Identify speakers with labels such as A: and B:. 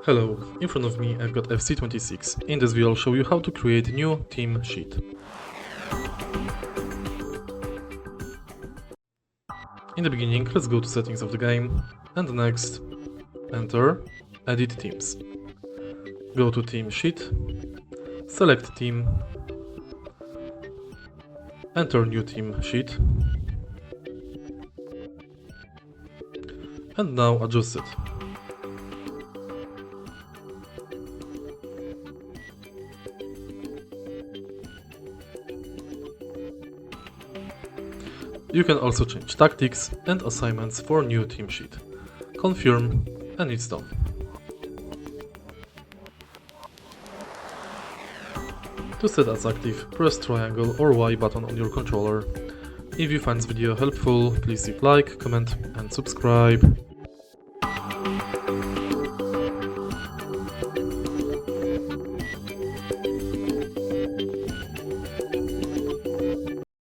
A: Hello, in front of me I've got FC26. In this video I'll show you how to create a new team sheet. In the beginning, let's go to settings of the game, and next, enter, edit teams. Go to team sheet, select team, enter new team sheet, and now adjust it. You can also change tactics and assignments for new team sheet. Confirm, and it's done. To set as active, press triangle or Y button on your controller. If you find this video helpful, please leave like, comment and subscribe.